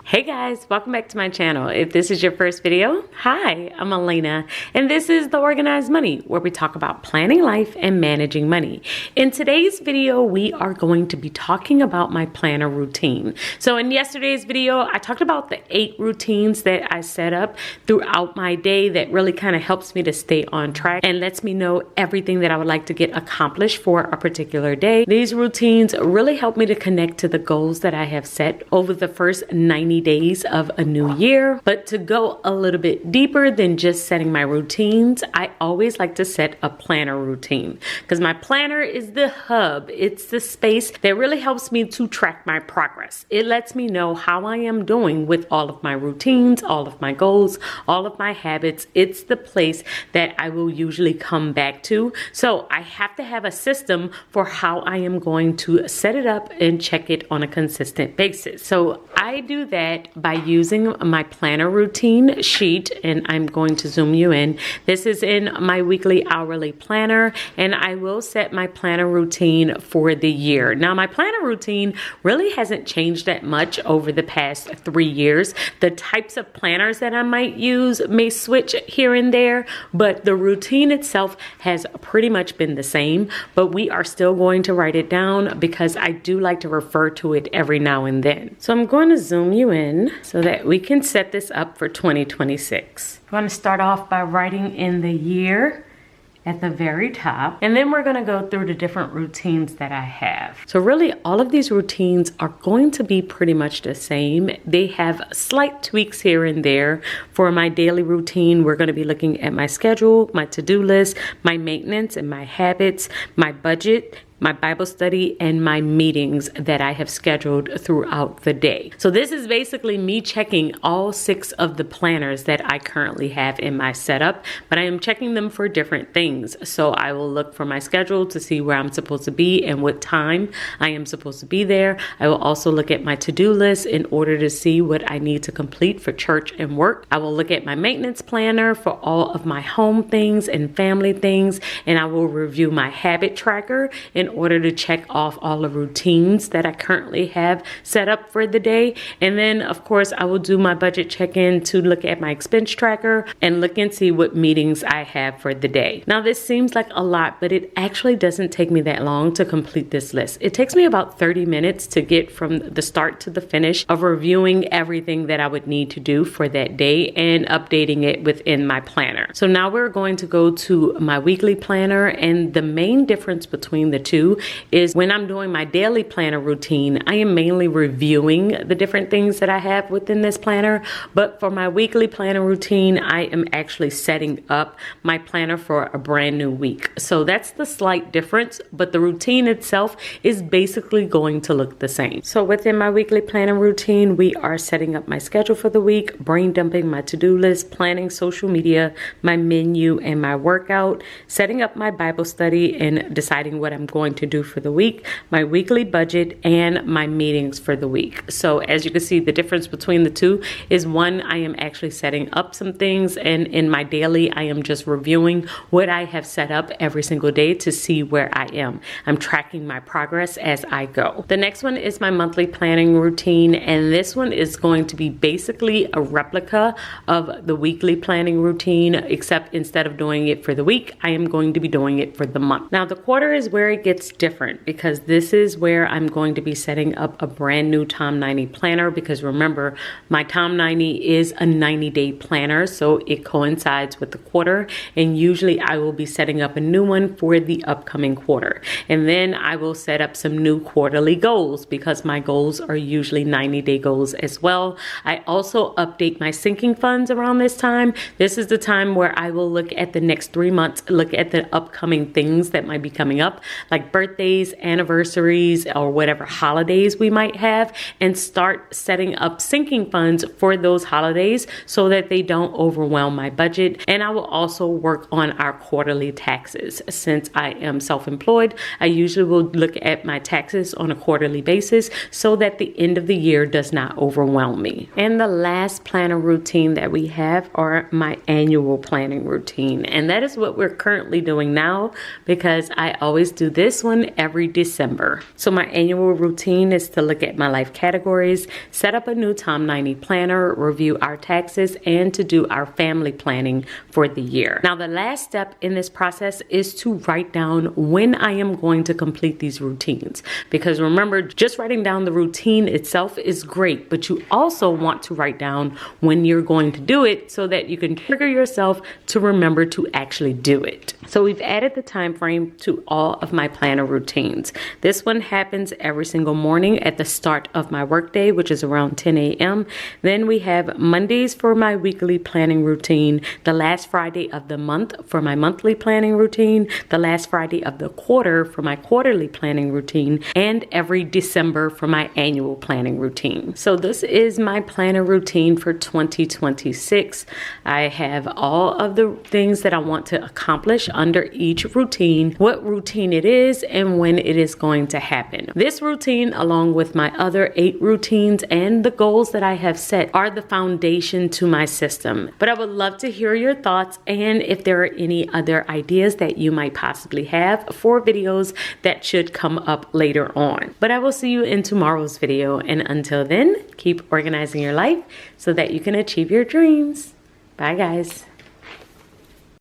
Hey guys, welcome back to my channel. If this is your first video, hi, I'm Alaina, and this is The Organized Money, where we talk about planning life and managing money. In today's video, we are going to be talking about my planner routine. So in yesterday's video, I talked about the 8 routines that I set up throughout my day that really kind of helps me to stay on track and lets me know everything that I would like to get accomplished for a particular day. These routines really help me to connect to the goals that I have set over the first 90 days of a new year. But to go a little bit deeper than just setting my routines, I always like to set a planner routine because my planner is the hub. It's the space that really helps me to track my progress. It lets me know how I am doing with all of my routines, all of my goals, all of my habits. It's the place that I will usually come back to. So I have to have a system for how I am going to set it up and check it on a consistent basis. So I do that by using my planner routine sheet, and I'm going to zoom you in. This is in my weekly hourly planner, and I will set my planner routine for the year. Now, my planner routine really hasn't changed that much over the past 3 years. The types of planners that I might use may switch here and there, but the routine itself has pretty much been the same, but we are still going to write it down because I do like to refer to it every now and then. So I'm going to zoom you in so that we can set this up for 2026. I'm going to start off by writing in the year at the very top, and then we're going to go through the different routines that I have. So really all of these routines are going to be pretty much the same. They have slight tweaks here and there. For my daily routine, we're going to be looking at my schedule, my to-do list, my maintenance and my habits, my budget, my Bible study, and my meetings that I have scheduled throughout the day. So this is basically me checking all 6 of the planners that I currently have in my setup, but I am checking them for different things. So I will look for my schedule to see where I'm supposed to be and what time I am supposed to be there. I will also look at my to-do list in order to see what I need to complete for church and work. I will look at my maintenance planner for all of my home things and family things, and I will review my habit tracker in order to check off all the routines that I currently have set up for the day. And then of course I will do my budget check-in to look at my expense tracker and look and see what meetings I have for the day. Now this seems like a lot, but it actually doesn't take me that long to complete this list. It takes me about 30 minutes to get from the start to the finish of reviewing everything that I would need to do for that day and updating it within my planner. So now we're going to go to my weekly planner, and the main difference between the two is when I'm doing my daily planner routine, I am mainly reviewing the different things that I have within this planner. But for my weekly planner routine, I am actually setting up my planner for a brand new week. So that's the slight difference, but the routine itself is basically going to look the same. So within my weekly planner routine, we are setting up my schedule for the week, brain dumping my to-do list, planning social media, my menu, and my workout, setting up my Bible study, and deciding what I'm going to do for the week, my weekly budget, and my meetings for the week. So as you can see, the difference between the two is one, I am actually setting up some things, and in my daily, I am just reviewing what I have set up every single day to see where I am. I'm tracking my progress as I go. The next one is my monthly planning routine, and this one is going to be basically a replica of the weekly planning routine, except instead of doing it for the week, I am going to be doing it for the month. Now the quarter is where it gets different because this is where I'm going to be setting up a brand new Tom 90 planner, because remember, my Tom 90 is a 90-day planner, so it coincides with the quarter, and usually I will be setting up a new one for the upcoming quarter. And then I will set up some new quarterly goals because my goals are usually 90-day goals as well. I also update my sinking funds around this time. This is the time where I will look at the next 3 months, look at the upcoming things that might be coming up, like birthdays, anniversaries, or whatever holidays we might have, and start setting up sinking funds for those holidays so that they don't overwhelm my budget. And I will also work on our quarterly taxes. Since I am self-employed, I usually will look at my taxes on a quarterly basis so that the end of the year does not overwhelm me. And the last planner routine that we have are my annual planning routine. And that is what we're currently doing now, because I always do this this one every December. So my annual routine is to look at my life categories, set up a new Tom 90 planner, review our taxes, and to do our family planning for the year. Now, the last step in this process is to write down when I am going to complete these routines. Because remember, just writing down the routine itself is great, but you also want to write down when you're going to do it so that you can trigger yourself to remember to actually do it. So we've added the time frame to all of my planner routines. This one happens every single morning at the start of my workday, which is around 10 a.m. Then we have Mondays for my weekly planning routine, the last Friday of the month for my monthly planning routine, the last Friday of the quarter for my quarterly planning routine, and every December for my annual planning routine. So this is my planner routine for 2026. I have all of the things that I want to accomplish under each routine, what routine it is, and when it is going to happen. This routine, along with my other 8 routines and the goals that I have set, are the foundation to my system. But I would love to hear your thoughts and if there are any other ideas that you might possibly have for videos that should come up later on. But I will see you in tomorrow's video, and until then, keep organizing your life so that you can achieve your dreams. Bye, guys.